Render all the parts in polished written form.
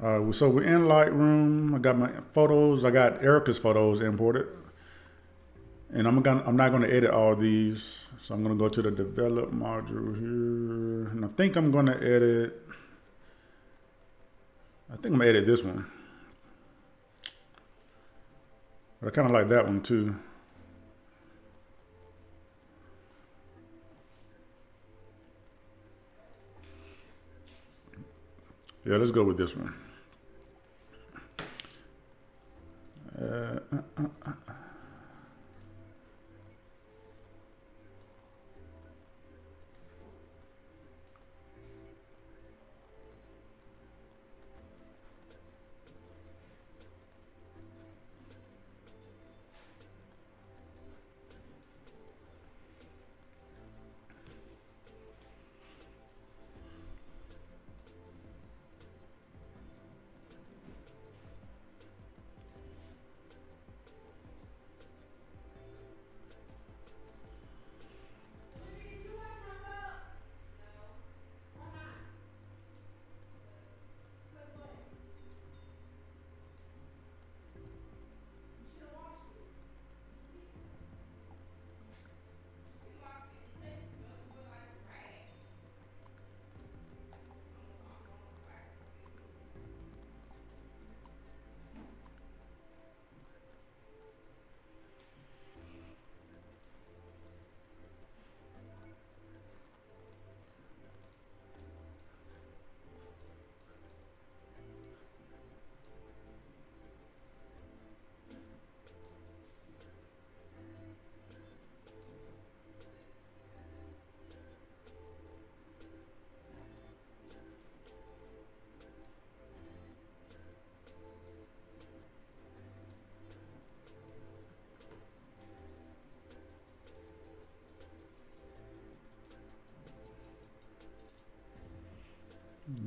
So we're in Lightroom. I got my photos. I got Erica's photos imported, and I'm not gonna edit all these. So I'm gonna go to the develop module here, and I think I'm gonna edit. I think I'm gonna edit this one. But I kind of like that one too. Yeah, let's go with this one.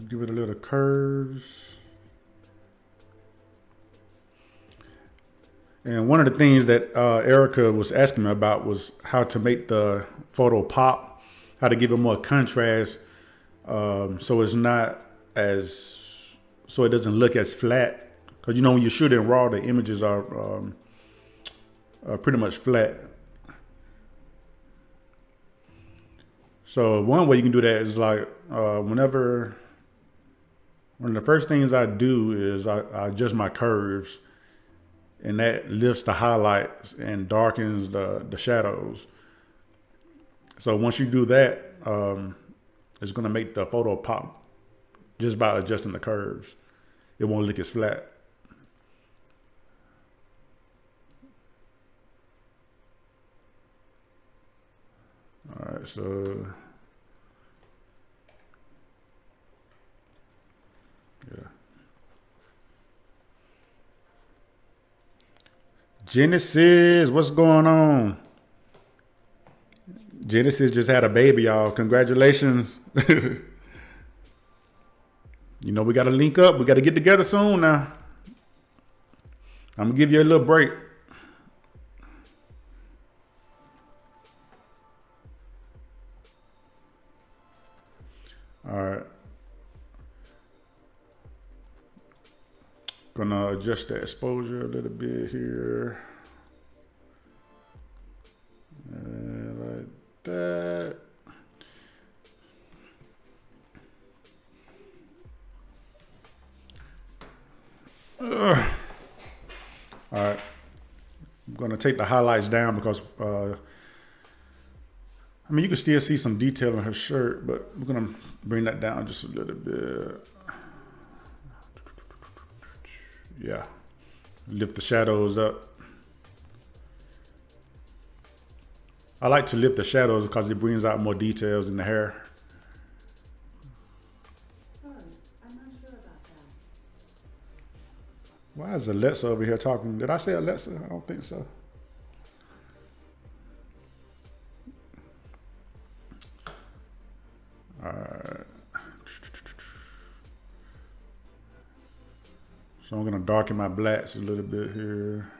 Give it a little curves. And one of the things that Erica was asking me about was how to make the photo pop, how to give it more contrast, so it's not as, so it doesn't look as flat. Because you know when you shoot in RAW, the images are pretty much flat. So one way you can do that is like one of the first things I do is I adjust my curves, and that lifts the highlights and darkens the shadows. So once you do that, it's gonna make the photo pop just by adjusting the curves. It won't look as flat. All right, so yeah. Genesis, what's going on? Genesis just had a baby, y'all. Congratulations. You know, we got to link up. We got to get together soon now. I'm going to give you a little break. All right. Gonna adjust the exposure a little bit here. Like that. All right. I'm gonna take the highlights down because I mean, you can still see some detail in her shirt, but we're gonna bring that down just a little bit. Yeah, lift the shadows up. I like to lift the shadows because it brings out more details in the hair. Sorry, I'm not sure about that. Why is Alexa over here talking? Did I say Alexa? I don't think so. All right. So I'm gonna darken my blacks a little bit here.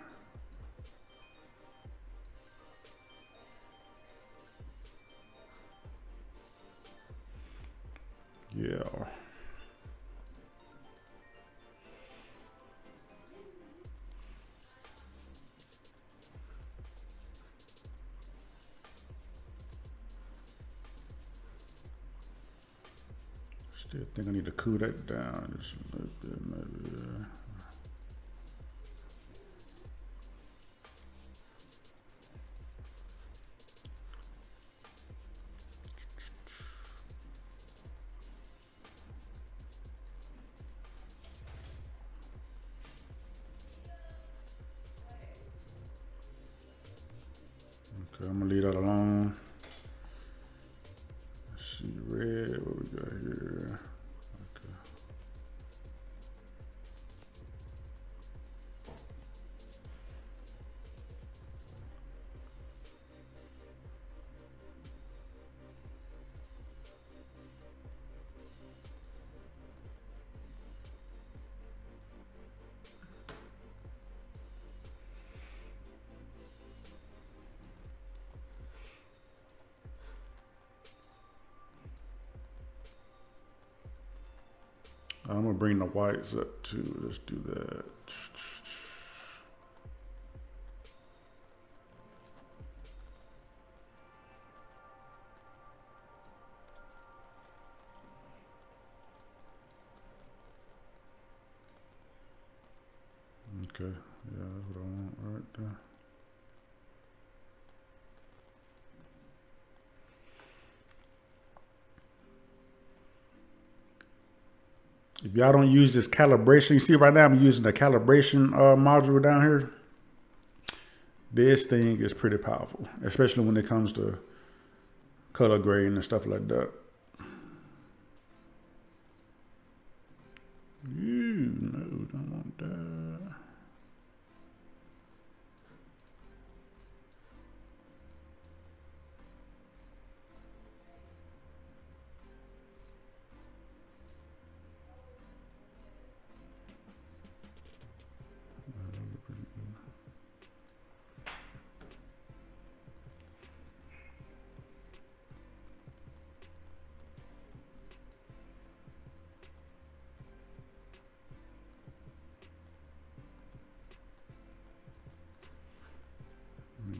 Yeah. Still think I need to cool that down just a little bit, maybe. Okay, I'm gonna leave that alone. Let's see, red, what we got here? Okay. I'm gonna bring the whites up too. Let's do that. Okay, yeah, that's what I want right there. If y'all don't use this calibration, you see right now I'm using the calibration module down here. This thing is pretty powerful, especially when it comes to color grading and stuff like that. No, don't want that.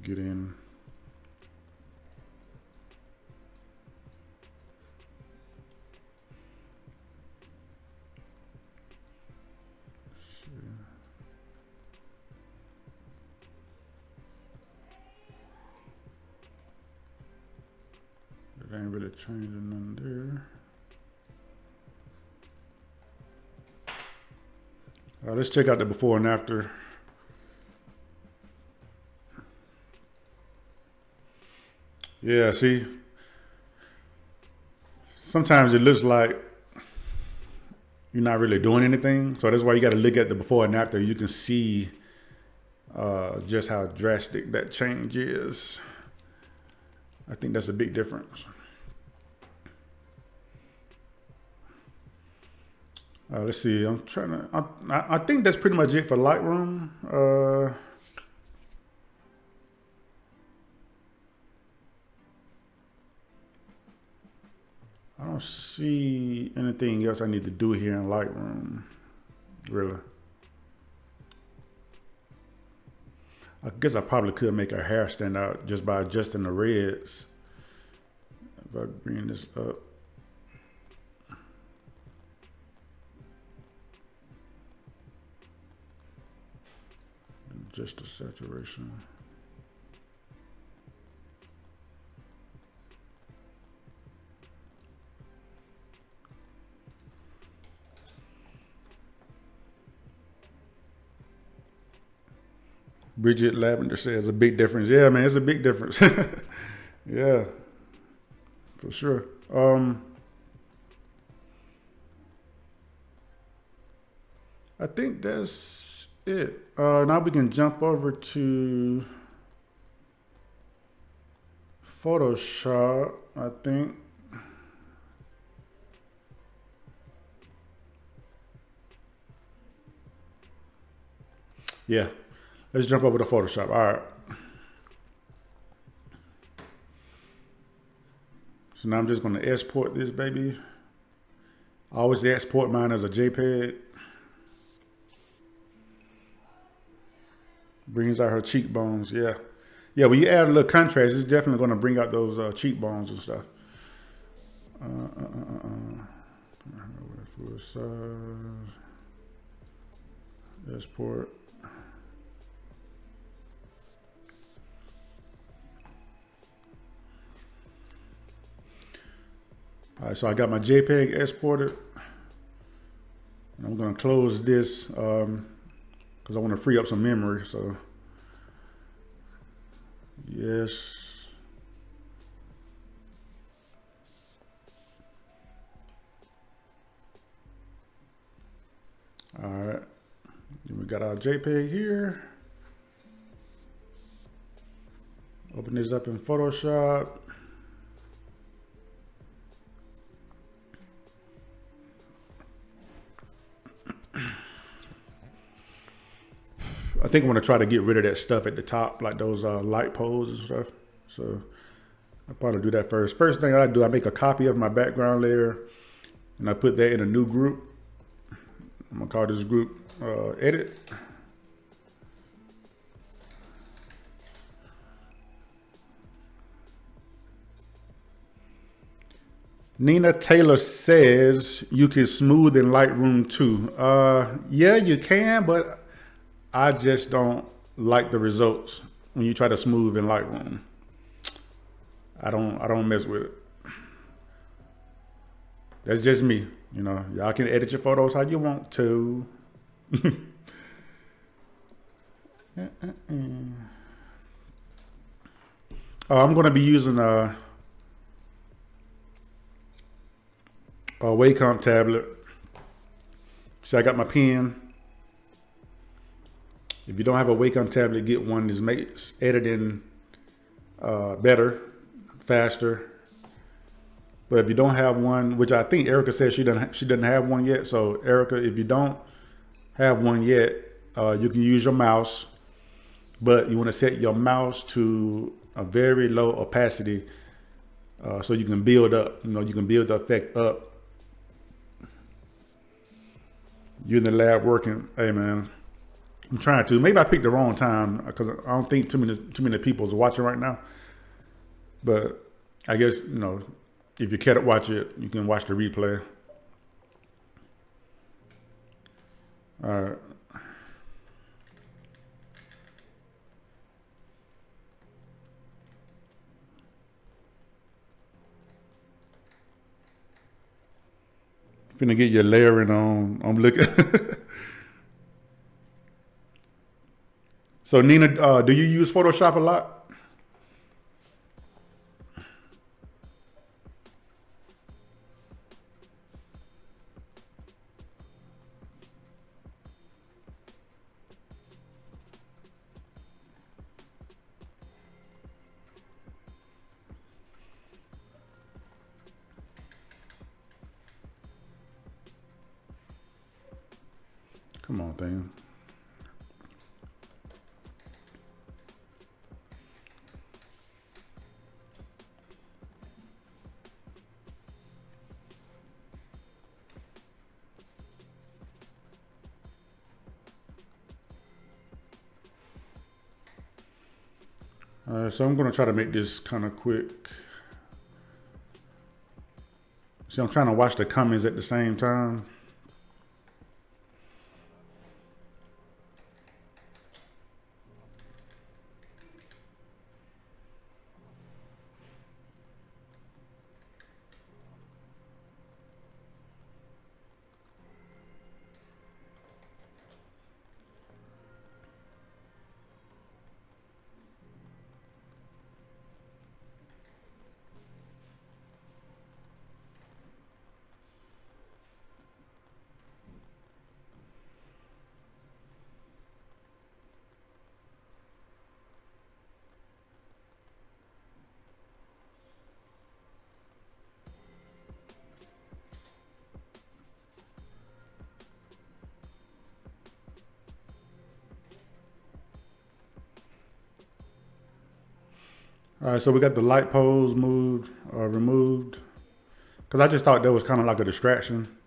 Get in. It ain't really changing none there. All right, let's check out the before and after. Yeah, see, sometimes it looks like you're not really doing anything. So that's why you got to look at the before and after. You can see just how drastic that change is. I think that's a big difference. Let's see, I'm trying to, I think that's pretty much it for Lightroom. I don't see anything else I need to do here in Lightroom, really. I guess I probably could make her hair stand out just by adjusting the reds. If I bring this up. Just the saturation. Bridget Lavender says a big difference. Yeah, man, it's a big difference. Yeah, for sure. I think that's it. Now we can jump over to Photoshop, I think. Yeah. Let's jump over to Photoshop. All right. So now I'm just going to export this baby. I always export mine as a JPEG. Brings out her cheekbones. Yeah. Yeah, when you add a little contrast, it's definitely going to bring out those cheekbones and stuff. Export. All right, so I got my JPEG exported. And I'm gonna close this because I want to free up some memory. So yes. All right, then we got our JPEG here. Open this up in Photoshop. I think I'm gonna try to get rid of that stuff at the top, like those light poles and stuff. So I'll probably do that first. First thing I do, I make a copy of my background layer and I put that in a new group. I'm gonna call this group Edit. Nina Taylor says you can smooth in Lightroom too. Yeah, you can, but I just don't like the results when you try to smooth in Lightroom. I don't mess with it. That's just me. You know, y'all can edit your photos how you want to. I'm going to be using a Wacom tablet. So I got my pen. If you don't have a Wacom tablet, get one. This makes editing better, faster. But if you don't have one, which I think Erica said she doesn't have one yet. So Erica, if you don't have one yet, you can use your mouse, but you want to set your mouse to a very low opacity so you can build up. You know, you can build the effect up. You're in the lab working. Hey man, I'm trying to. Maybe I picked the wrong time because I don't think too many people is watching right now. But I guess, you know, if you care to watch it, you can watch the replay. All right. Finna get your layering on. I'm looking. So Nina, do you use Photoshop a lot? Come on, thing. So I'm going to try to make this kind of quick. See, I'm trying to watch the comments at the same time. All right, so we got the light poles removed, because I just thought that was kind of like a distraction.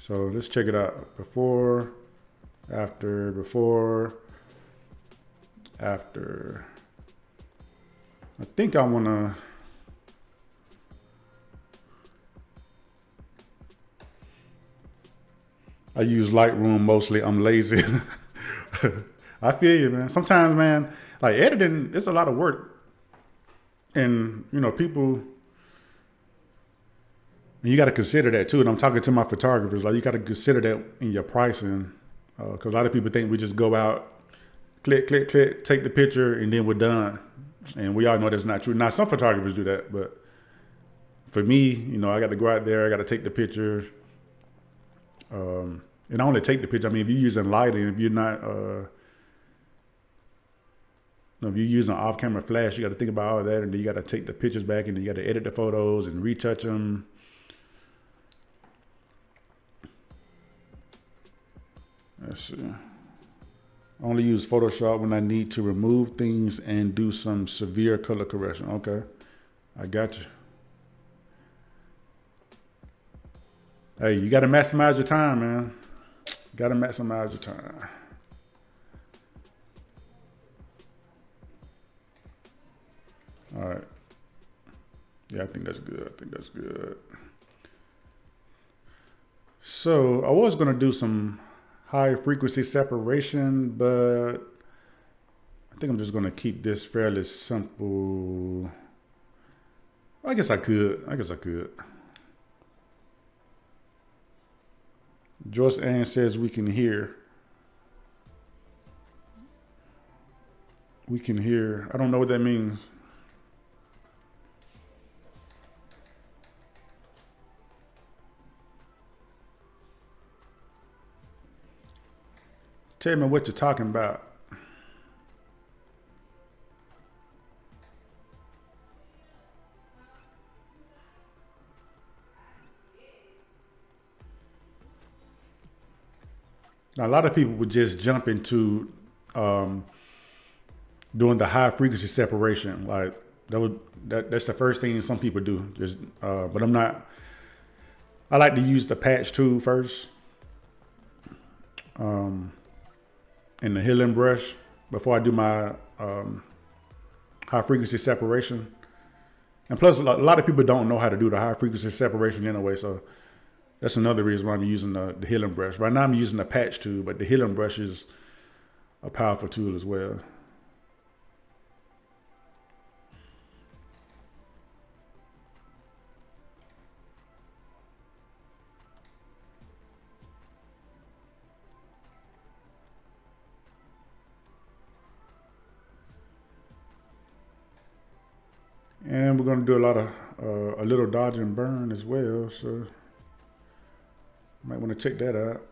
So let's check it out. Before, after. I think I want to. I use Lightroom mostly. I'm lazy. I feel you, man. Sometimes, man, like editing, it's a lot of work. And, you know, people, and you got to consider that too. And I'm talking to my photographers, like you got to consider that in your pricing. Because a lot of people think we just go out, click, click, click, take the picture, and then we're done. And we all know that's not true. Now, some photographers do that, but for me, you know, I got to go out there, I got to take the picture. And I only take the picture. I mean, if you're using lighting, if you're not, if you're using off-camera flash, you got to think about all of that, and then you got to take the pictures back, and then you got to edit the photos and retouch them. Let's see. I only use Photoshop when I need to remove things and do some severe color correction. Okay, I got you. Hey, you got to maximize your time, man. Got to maximize your time. All right. Yeah, I think that's good. I think that's good. So I was going to do some high frequency separation, but I think I'm just going to keep this fairly simple. I guess I could. Joyce Ann says we can hear. We can hear. I don't know what that means. Tell me what you're talking about. Now, a lot of people would just jump into doing the high frequency separation. Like that's the first thing some people do. Just, but I'm not. I like to use the patch tool first. And the healing brush before I do my high frequency separation. And plus, a lot of people don't know how to do the high frequency separation anyway, so that's another reason why I'm using the healing brush. Right now I'm using the patch tool, but the healing brush is a powerful tool as well. And we're going to do a lot of, a little dodge and burn as well. So might want to check that out.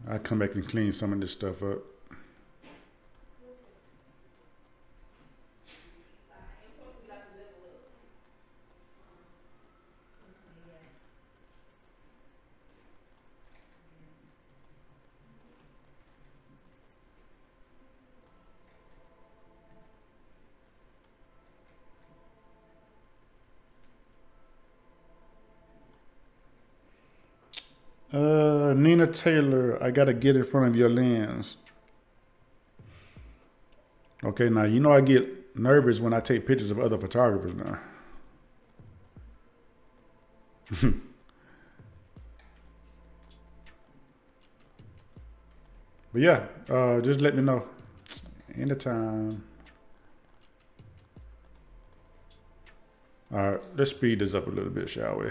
I come back and clean some of this stuff up. Nina Taylor, I gotta get in front of your lens. Okay, now you know I get nervous when I take pictures of other photographers now. But yeah, just let me know anytime. All right, let's speed this up a little bit, shall we?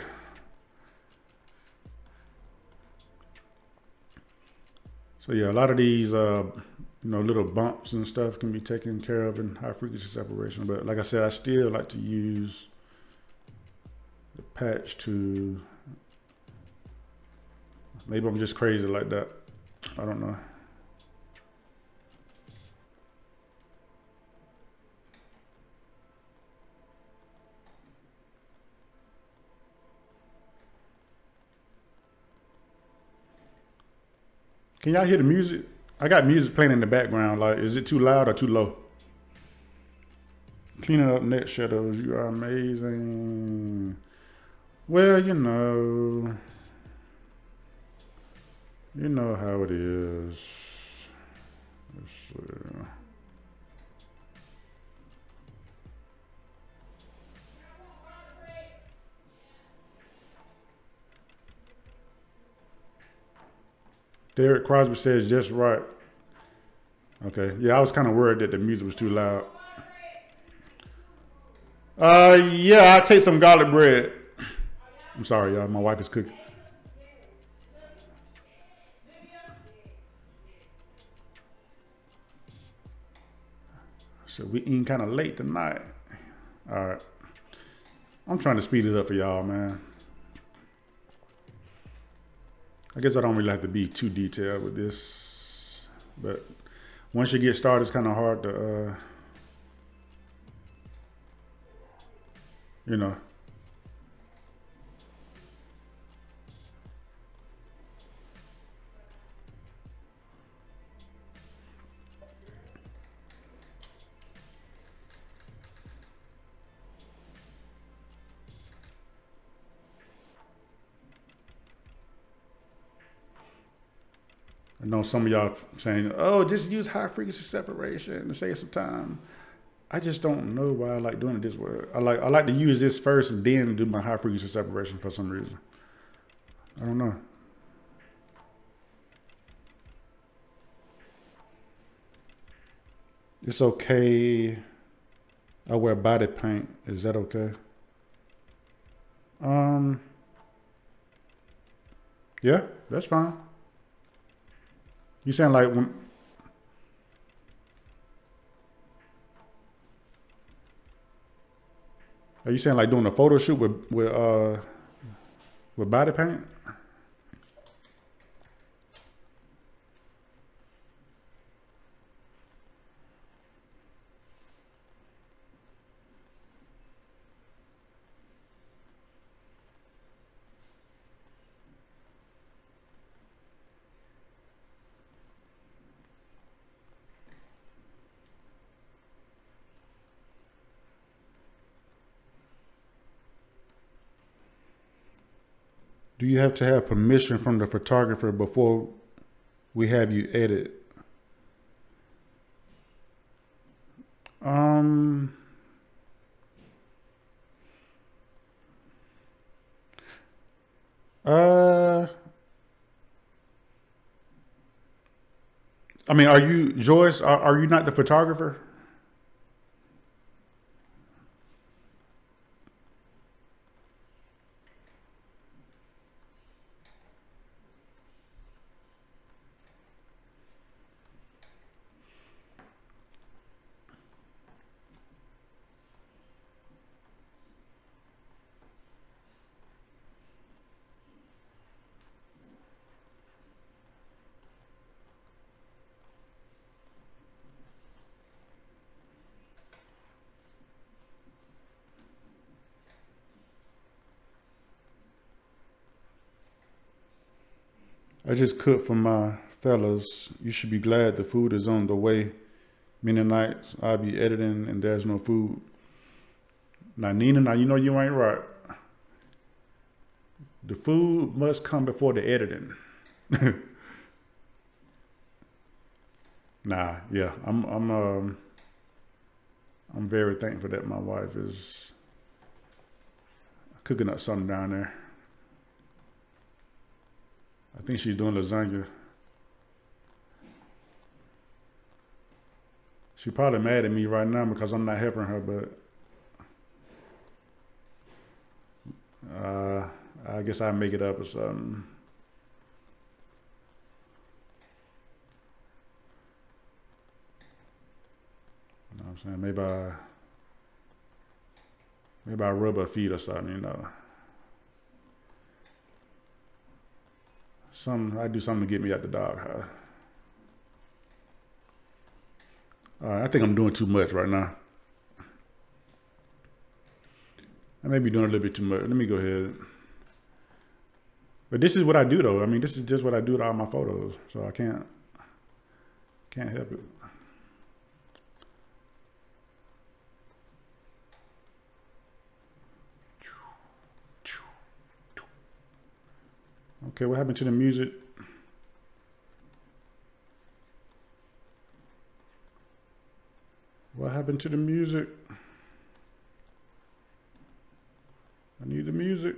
So yeah, a lot of these, little bumps and stuff can be taken care of in high frequency separation. But like I said, I still like to use the patch to. Maybe I'm just crazy like that. I don't know. Can y'all hear the music? I got music playing in the background. Like, is it too loud or too low? Cleaning up net shadows. You are amazing. Well, you know how it is. Let's see. Derek Crosby says just right. Okay. Yeah, I was kind of worried that the music was too loud. Yeah, I'll take some garlic bread. I'm sorry, y'all. My wife is cooking. So we eating kind of late tonight. All right. I'm trying to speed it up for y'all, man. I guess I don't really have to be too detailed with this, but once you get started, it's kind of hard to, you know. I know some of y'all saying, oh, just use high frequency separation to save some time. I just don't know why I like doing it this way. I like to use this first and then do my high frequency separation for some reason. I don't know. It's okay. I wear body paint. Is that okay? Yeah, that's fine. You sound like when. Are you saying like doing a photo shoot with body paint? Do you have to have permission from the photographer before we have you edit? I mean, are you, Joyce, are you not the photographer? I just cooked for my fellas. You should be glad the food is on the way. Many nights I'll be editing and there's no food. Now, Nina, now you know you ain't right. The food must come before the editing. Nah, yeah, I'm very thankful that my wife is cooking up something down there. I think she's doing lasagna. She's probably mad at me right now because I'm not helping her, but I guess I'll make it up or something. You know what I'm saying? Maybe I rub her feet or something, you know. I do something to get me out the doghouse. I think I'm doing too much right now. I may be doing a little bit too much. Let me go ahead. But this is what I do though. I mean, this is just what I do to all my photos. So I can't help it. Okay, what happened to the music? What happened to the music? I need the music.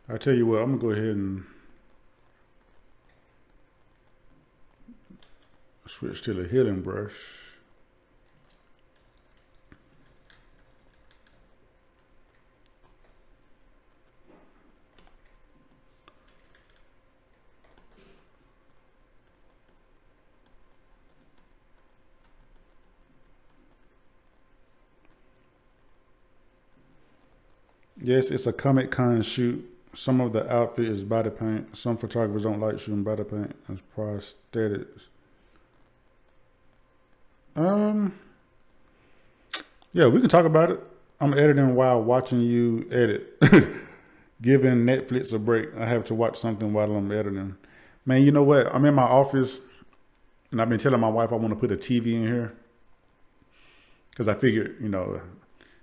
I tell you what, I'm gonna go ahead and switch to the healing brush. Yes, it's a Comic Con shoot. Some of the outfit is body paint. Some photographers don't like shooting body paint as prosthetics. Yeah, we can talk about it. I'm editing while watching you edit. Giving Netflix a break. I have to watch something while I'm editing. Man, you know what? I'm in my office and I've been telling my wife I want to put a TV in here. Because I figured, you know,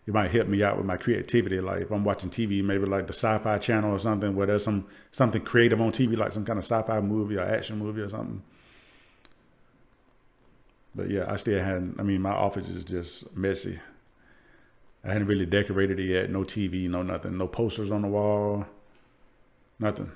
it might help me out with my creativity. Like if I'm watching TV, maybe like the Sci-Fi Channel or something where there's something creative on TV, like some kind of sci-fi movie or action movie or something. But yeah, I still hadn't, I mean, my office is just messy. I hadn't really decorated it yet. No TV, no nothing. No posters on the wall. Nothing.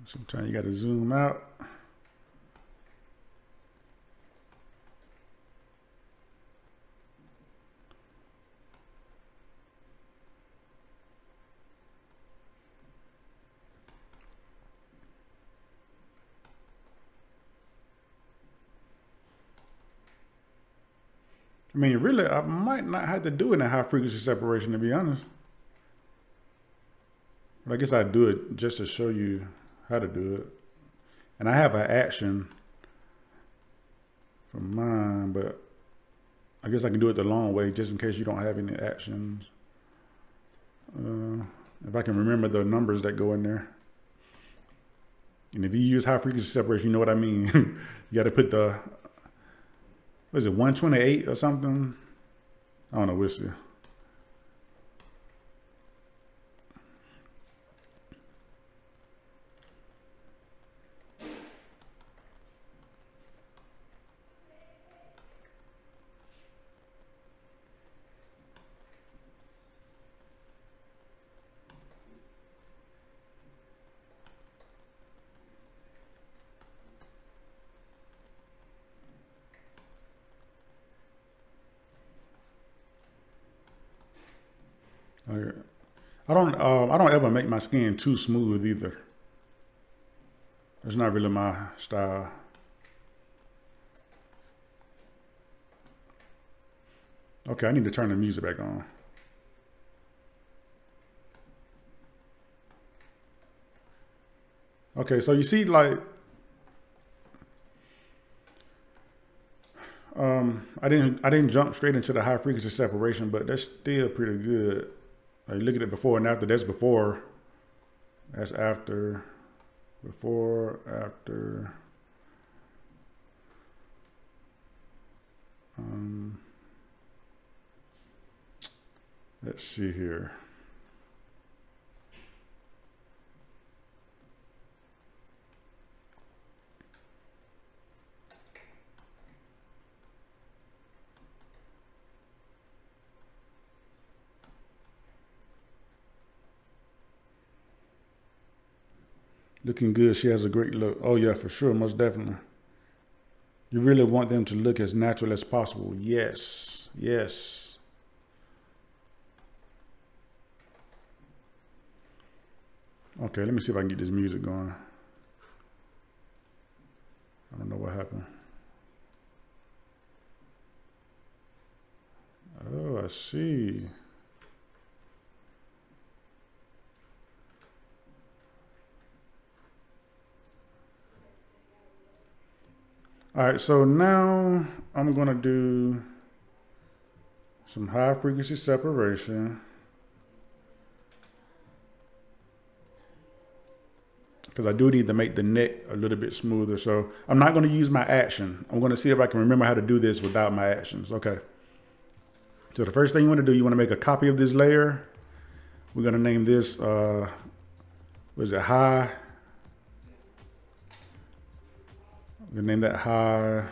Sometimes you got to zoom out. I mean, really, I might not have to do it in high frequency separation, to be honest. But I guess I'd do it just to show you how to do it. And I have an action for mine, but I guess I can do it the long way just in case you don't have any actions. If I can remember the numbers that go in there. And if you use high frequency separation, you know what I mean. You got to put the, what is it, 128 or something? I don't know, we'll see. I don't ever make my skin too smooth either. It's not really my style. Okay, I need to turn the music back on. Okay, so you see, like, I didn't jump straight into the high frequency separation, but that's still pretty good. Like, look at it before and after. That's before. That's after. Before, after. Let's see here. Looking good. She has a great look. Oh yeah, for sure, most definitely. You really want them to look as natural as possible. Yes, yes. Okay, let me see if I can get this music going. I don't know what happened. Oh, I see. All right, so now I'm gonna do some high frequency separation. Because I do need to make the neck a little bit smoother. So I'm not gonna use my action. I'm gonna see if I can remember how to do this without my actions. Okay. So the first thing you wanna do, you wanna make a copy of this layer. We're gonna name this, what is it, high. We're gonna name that high.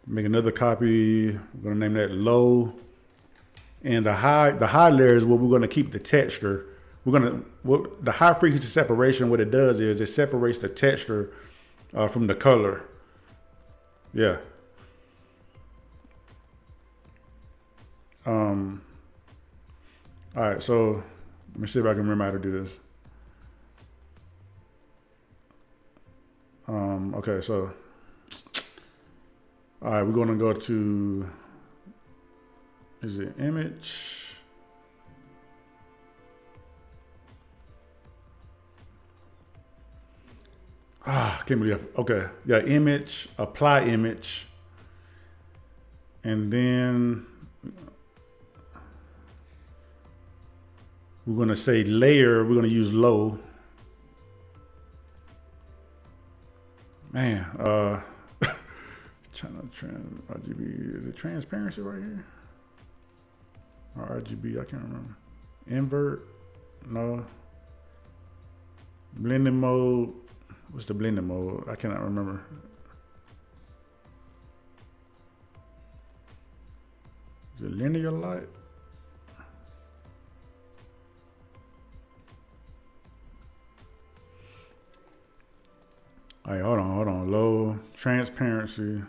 Make another copy. We're gonna name that low. And the high layer is where we're gonna keep the texture. The high frequency separation, what it does is it separates the texture from the color. Yeah. All right, so let me see if I can remember how to do this. Okay, so, all right, we're gonna go to, is it image? I can't believe, okay. Yeah, image, apply image. And then we're gonna say layer, we're gonna use low. Man, China trans RGB, is it transparency right here? Or RGB, I can't remember. Invert, no. Blending mode, what's the blending mode? I cannot remember. Is it linear light? All right, hold on. Low transparency.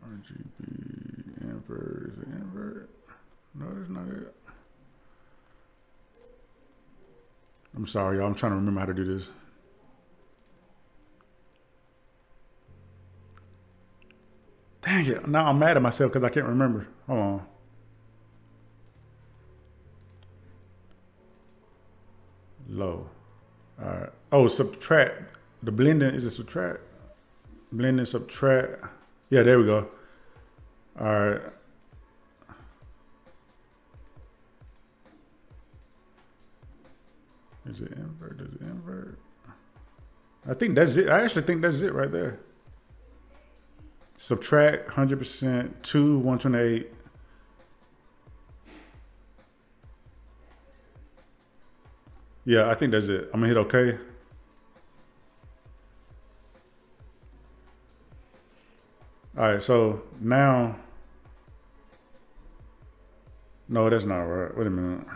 RGB invert, is it invert? No, that's not it. I'm sorry, y'all. I'm trying to remember how to do this. Dang it. Now I'm mad at myself because I can't remember. Hold on. Low. All right. Oh, subtract. The blending, is it subtract? Blending, subtract. Yeah, there we go. All right. Is it invert? Is it invert? I think that's it. I actually think that's it right there. Subtract 100%, 2, 128. Yeah, I think that's it. I'm gonna hit OK. All right, so now, no, that's not right. Wait a minute.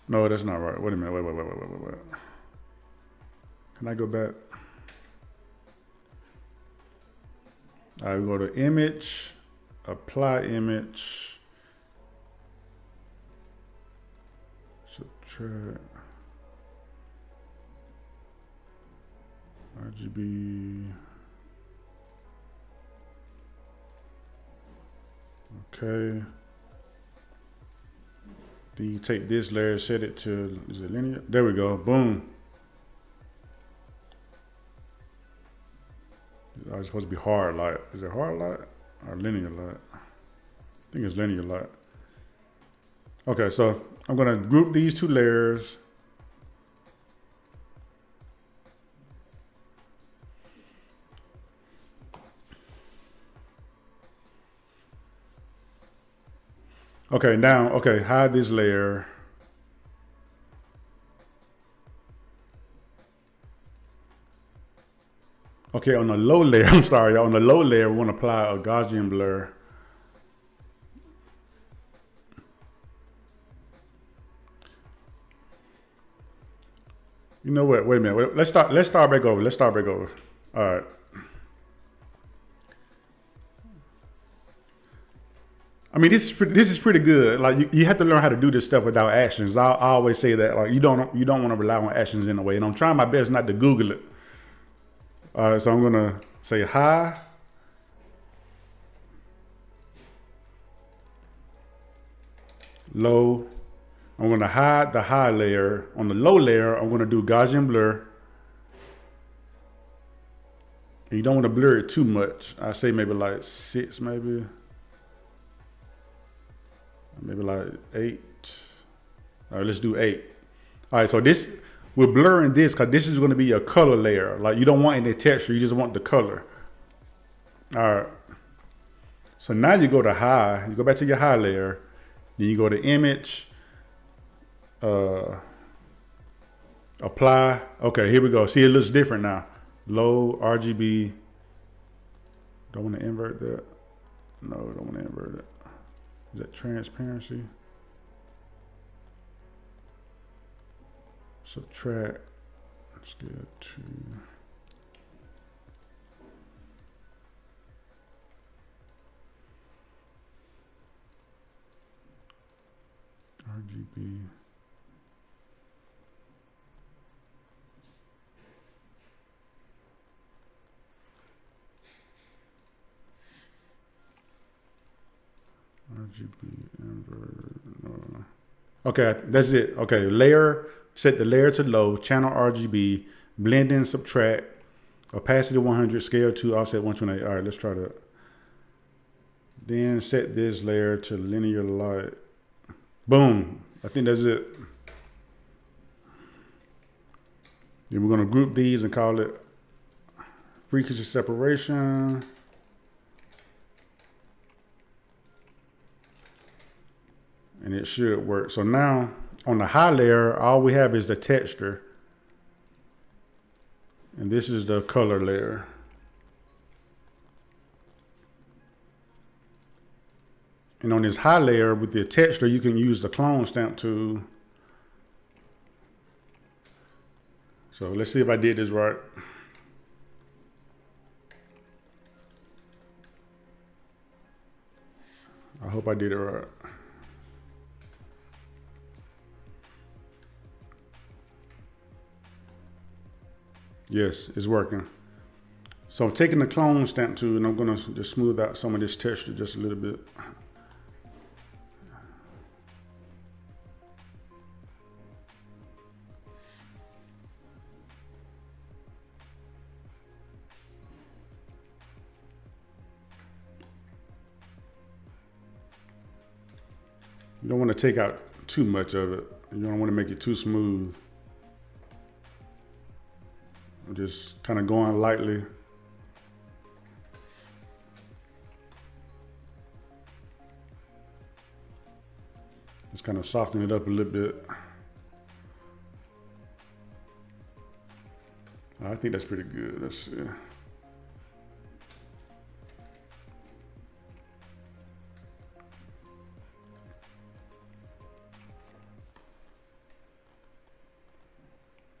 No, that's not right. Wait a minute. Wait. Can I go back? All right, we go to image, apply image, subtract, RGB, okay. Then you take this layer, set it to, is it linear? There we go, boom. It's supposed to be hard light. Is it hard light or linear light? I think it's linear light. Okay, so I'm gonna group these two layers. Okay, now, okay, hide this layer. Okay, on the low layer, I'm sorry, on the low layer, we want to apply a Gaussian blur. You know what? Wait a minute. Let's start back over. Let's start back over. All right. I mean, this is pretty good. Like you have to learn how to do this stuff without actions. I always say that. Like you don't want to rely on actions in a way. And I'm trying my best not to Google it. All right. So I'm gonna say high. Low. I'm going to hide the high layer. On the low layer, I'm going to do Gaussian blur. And you don't want to blur it too much. I say maybe like 6, maybe like 8. All right, let's do 8. All right, so this, we're blurring this because this is going to be a color layer. Like you don't want any texture, you just want the color. All right. So now you go to high, you go back to your high layer, then you go to image, apply. Okay, here we go. See, it looks different now. Low RGB. Don't want to invert that. No, don't want to invert it. Is that transparency? Subtract. Let's get to RGB. RGB invert. No. Okay, that's it. Okay, layer. Set the layer to low. Channel RGB. Blend in, subtract. Opacity 100. Scale 2. Offset 128. All right, let's try that. Then set this layer to linear light. Boom. I think that's it. Then we're going to group these and call it frequency separation. And it should work. So now on the high layer, all we have is the texture. And this is the color layer. And on this high layer with the texture, you can use the clone stamp tool. So let's see if I did this right. I hope I did it right. Yes, it's working. So I'm taking the clone stamp tool and I'm gonna just smooth out some of this texture just a little bit. You don't want to take out too much of it. You don't want to make it too smooth. I'm just kind of going lightly. Just kind of soften it up a little bit. I think that's pretty good. Let's see.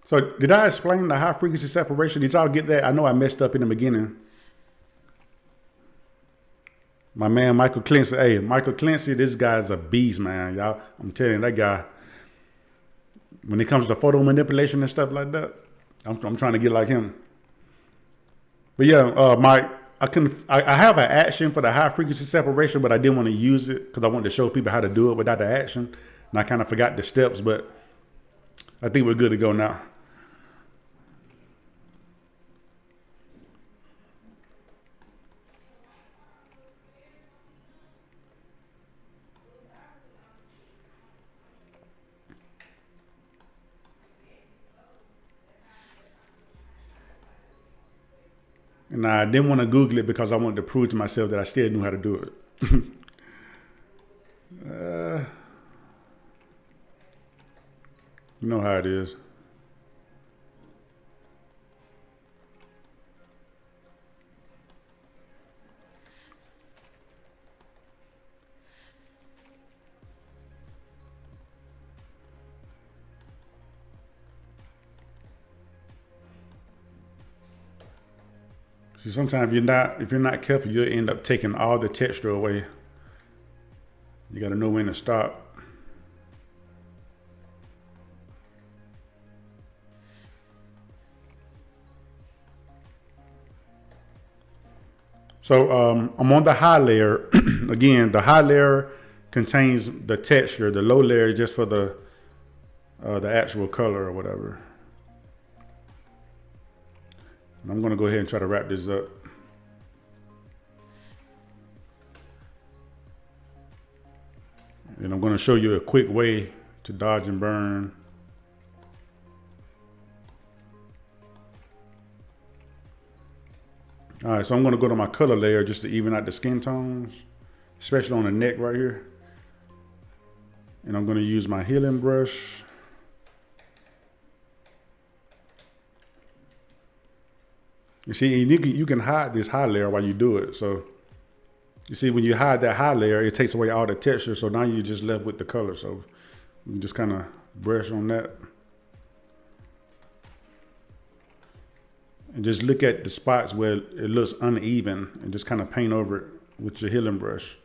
So did I explain the high frequency separation? Did y'all get that? I know I messed up in the beginning. My man, Michael Clancy. Hey, Michael Clancy, this guy's a beast, man. Y'all, I'm telling you, that guy, when it comes to photo manipulation and stuff like that, I'm trying to get like him. But yeah, Mike, I have an action for the high frequency separation, but I didn't want to use it because I wanted to show people how to do it without the action. And I kind of forgot the steps, but I think we're good to go now. And I didn't want to Google it because I wanted to prove to myself that I still knew how to do it. You know how it is. See, sometimes if you're not careful, you'll end up taking all the texture away. You got to know when to stop. So I'm on the high layer. Again, the high layer contains the texture. The low layer is just for the actual color or whatever. And I'm gonna go ahead and try to wrap this up. And I'm gonna show you a quick way to dodge and burn. All right, so I'm gonna go to my color layer just to even out the skin tones, especially on the neck right here. And I'm gonna use my healing brush. You see, you can hide this high layer while you do it. So you see, when you hide that high layer, it takes away all the texture. So now you're just left with the color. So you just kind of brush on that. And just look at the spots where it looks uneven and just kind of paint over it with your healing brush.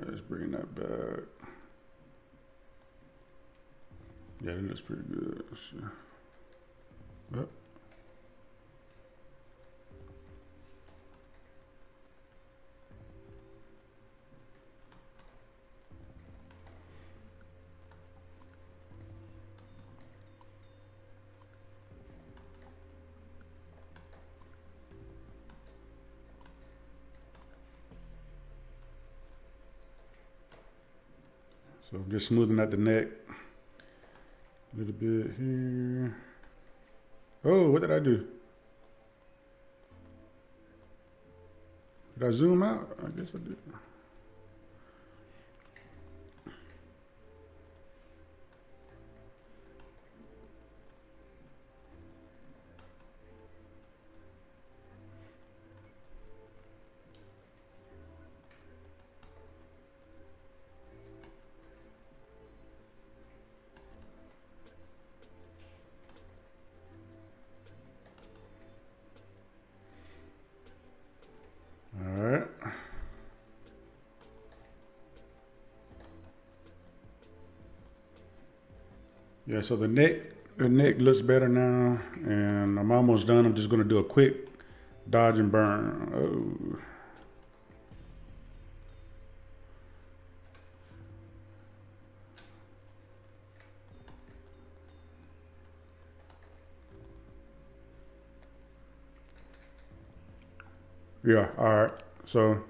Let's bring that back. Yeah, it looks pretty good. Yep. So I'm just smoothing out the neck a little bit here. Oh, what did I do? Did I zoom out? I guess I did. Yeah, so the neck looks better now, and I'm almost done. I'm just gonna do a quick dodge and burn. Oh. Yeah, all right, so.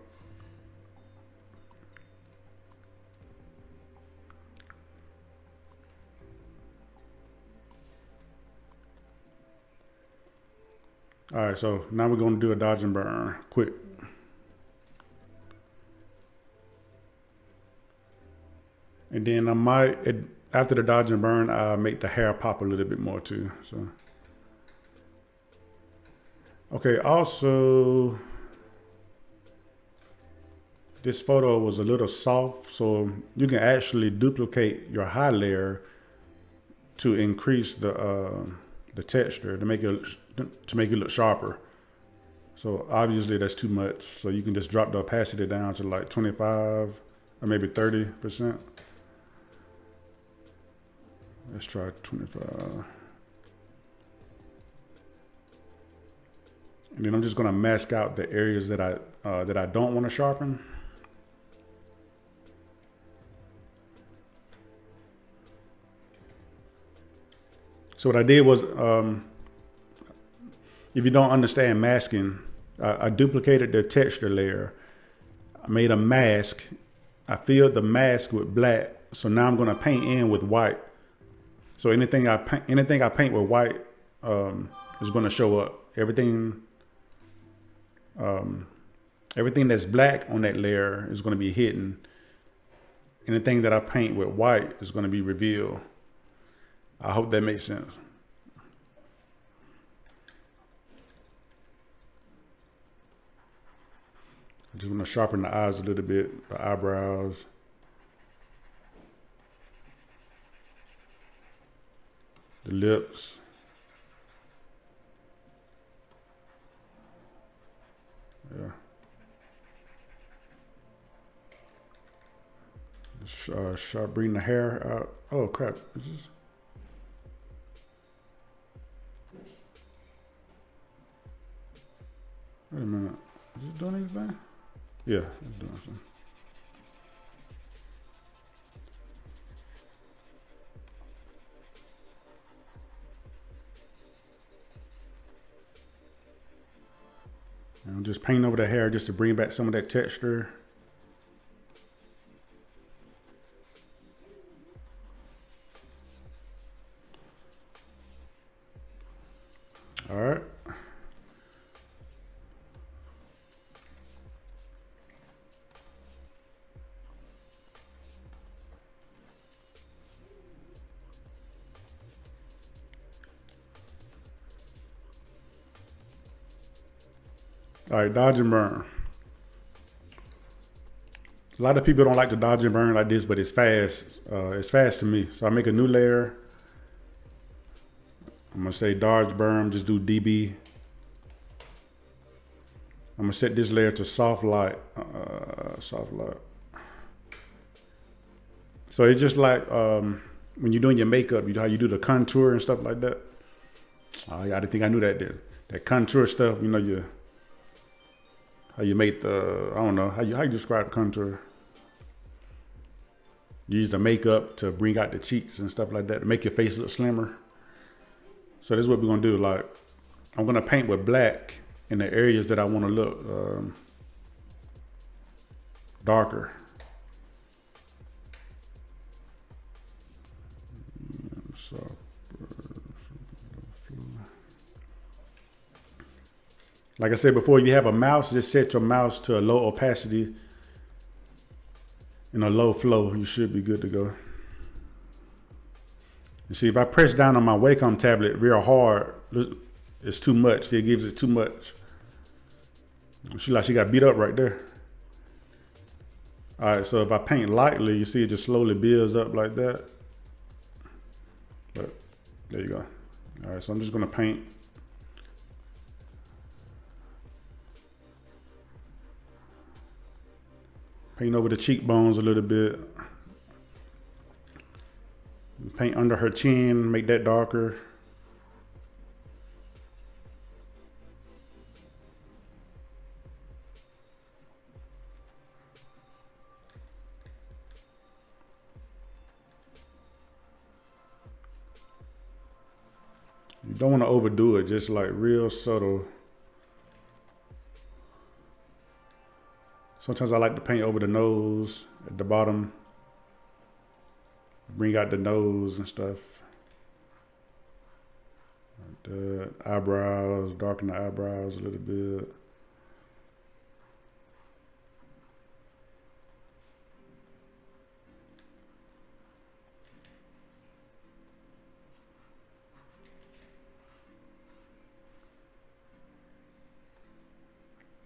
All right, so now we're gonna do a dodge and burn, quick. And then I might, after the dodge and burn, I'll make the hair pop a little bit more too, so. Okay, also, this photo was a little soft, so you can actually duplicate your high layer to increase the texture, to make it look sharper. So obviously that's too much. So you can just drop the opacity down to like 25 or maybe 30%. Let's try 25. And then I'm just gonna mask out the areas that I don't want to sharpen. So what I did was, if you don't understand masking, I duplicated the texture layer. I made a mask. I filled the mask with black. So now I'm gonna paint in with white. So anything I paint with white is gonna show up. Everything everything that's black on that layer is going to be hidden. Anything that I paint with white is going to be revealed. I hope that makes sense. I just want to sharpen the eyes a little bit, the eyebrows. The lips. Yeah. Bring the hair out. Oh crap! Is this... Wait a minute. Is it doing anything? Yeah, it's doing something. And I'm just painting over the hair just to bring back some of that texture. All right. All right, dodge and burn. A lot of people don't like to dodge and burn like this, but it's fast. It's fast to me. So I make a new layer. I'm gonna say dodge burn, just do DB. I'm gonna set this layer to soft light. Soft light. So it's just like when you're doing your makeup, you know how you do the contour and stuff like that. I didn't think I knew that did. That contour stuff, you know, how you make the, I don't know, how you describe contour. You use the makeup to bring out the cheeks and stuff like that to make your face look slimmer. So this is what we're gonna do. Like, I'm gonna paint with black in the areas that I want to look darker. Like I said before, you have a mouse, just set your mouse to a low opacity and a low flow. You should be good to go. You see, if I press down on my Wacom tablet real hard, it's too much. See, it gives it too much. She got beat up right there. All right, so if I paint lightly, you see it just slowly builds up like that. But there you go. All right, so I'm just gonna paint. Paint over the cheekbones a little bit. Paint under her chin, make that darker. You don't want to overdo it, just like real subtle. Sometimes I like to paint over the nose at the bottom. Bring out the nose and stuff. The eyebrows, darken the eyebrows a little bit.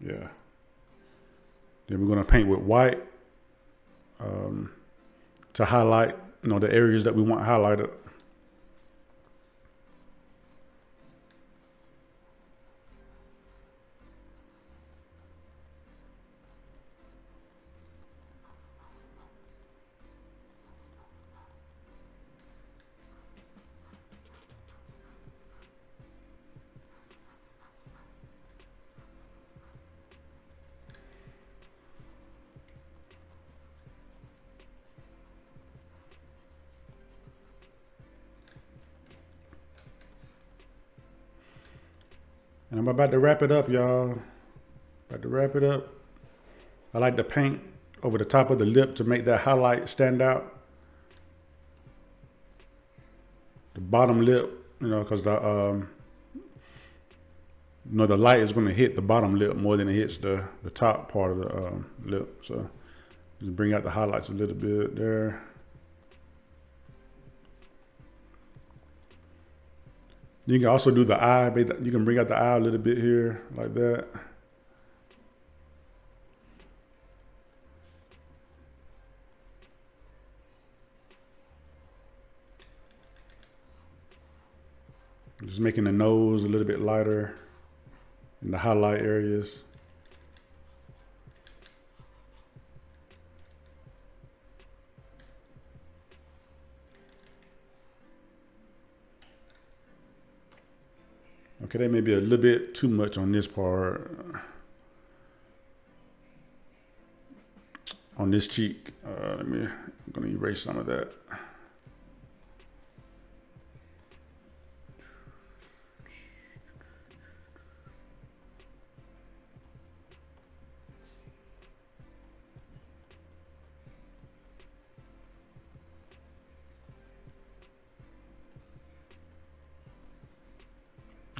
Yeah. Then we're gonna paint with white to highlight, you know, the areas that we want highlighted. And I'm about to wrap it up, y'all. About to wrap it up. I like to paint over the top of the lip to make that highlight stand out. The bottom lip, you know, because know, the light is going to hit the bottom lip more than it hits the top part of the lip. So just bring out the highlights a little bit there. You can also do the eye. You can bring out the eye a little bit here, like that. Just making the nose a little bit lighter in the highlight areas. Okay, that may be a little bit too much on this part. On this cheek. I'm gonna erase some of that.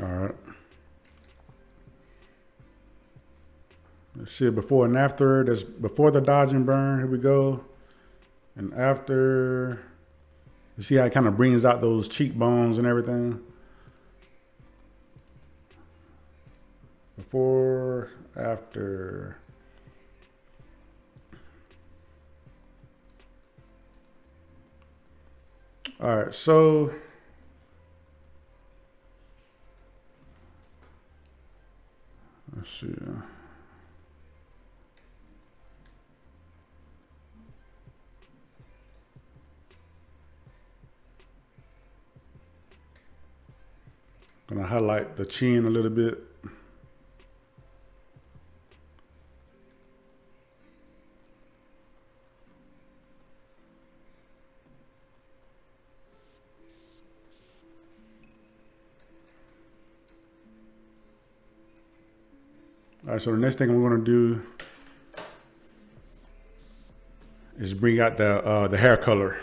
All right. Let's see before and after. That's before the dodge and burn. Here we go. And after, you see how it kind of brings out those cheekbones and everything. Before, after. All right, so let's see. Gonna highlight the chin a little bit. All right, so the next thing we're gonna do is bring out the hair color.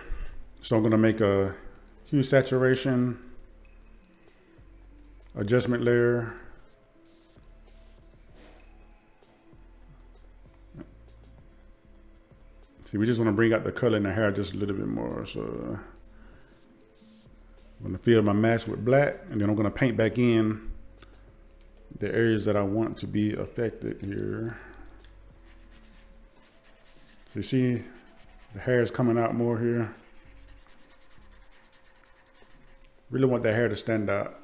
So I'm gonna make a hue saturation adjustment layer. See, we just want to bring out the color in the hair just a little bit more. So I'm going to fill my mask with black, and then I'm going to paint back in the areas that I want to be affected here. So you see the hair is coming out more here. Really want that hair to stand out.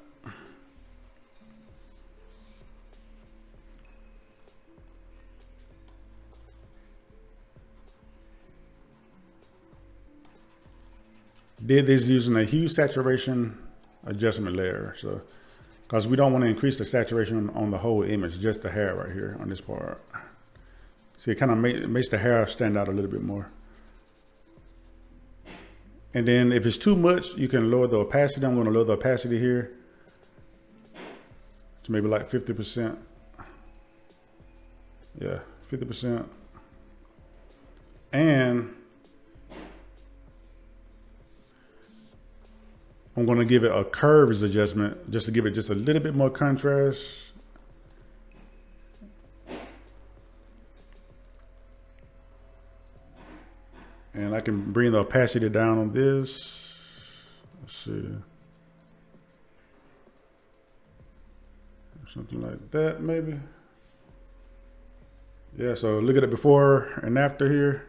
Did this using a hue saturation adjustment layer. So, because we don't want to increase the saturation on the whole image, just the hair right here on this part. See, it kind of makes the hair stand out a little bit more. And then if it's too much, you can lower the opacity. I'm going to lower the opacity here to maybe like 50%. Yeah, 50%. And I'm going to give it a curves adjustment just to give it just a little bit more contrast. And I can bring the opacity down on this. Let's see. Something like that, maybe. Yeah, so look at it before and after here.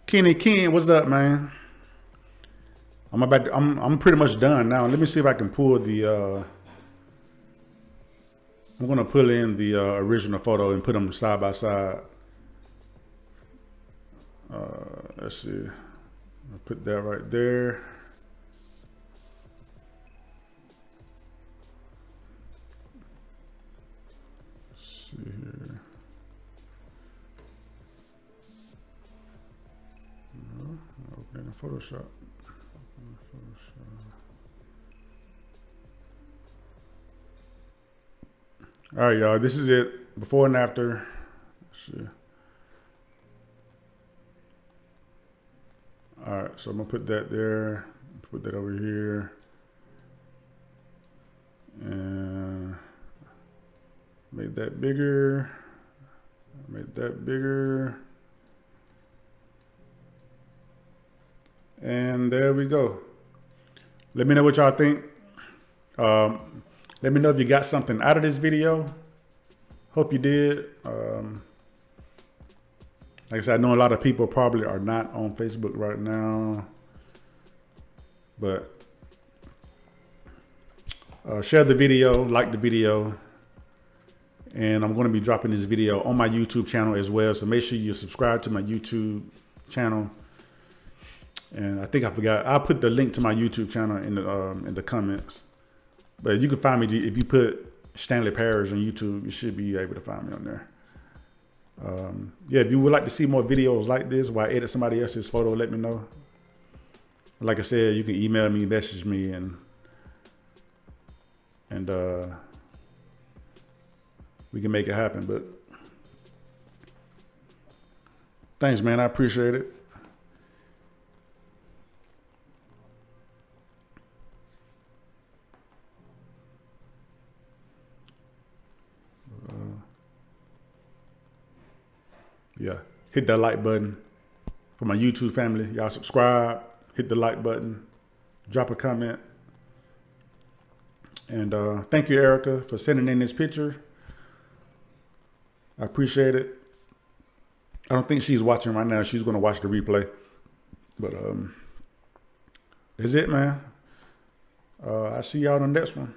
Kenny Ken, what's up, man? I'm pretty much done now. Let me see if I can pull the I'm gonna pull in the original photo and put them side by side. Let's see. I'll put that right there. Let's see here. Open in Photoshop. All right, y'all. This is it. Before and after. Let's see. All right, so I'm gonna put that there. Put that over here. that bigger. Make that bigger. And there we go. Let me know what y'all think. Let me know if you got something out of this video. Hope you did. Like I said, I know a lot of people probably are not on Facebook right now, but share the video, like the video, and I'm going to be dropping this video on my YouTube channel as well. So make sure you subscribe to my YouTube channel. And I think I forgot, I'll put the link to my YouTube channel in the comments. But you can find me if you put Stanley Parrish on YouTube. You should be able to find me on there. Yeah, if you would like to see more videos like this where I edit somebody else's photo, let me know. Like I said, you can email me, message me, and we can make it happen. But thanks, man. I appreciate it. Yeah, hit that like button for my YouTube family. Y'all subscribe, hit the like button, drop a comment. And thank you, Erica, for sending in this picture. I appreciate it. I don't think she's watching right now. She's going to watch the replay. But that's it, man. I'll see y'all on the next one.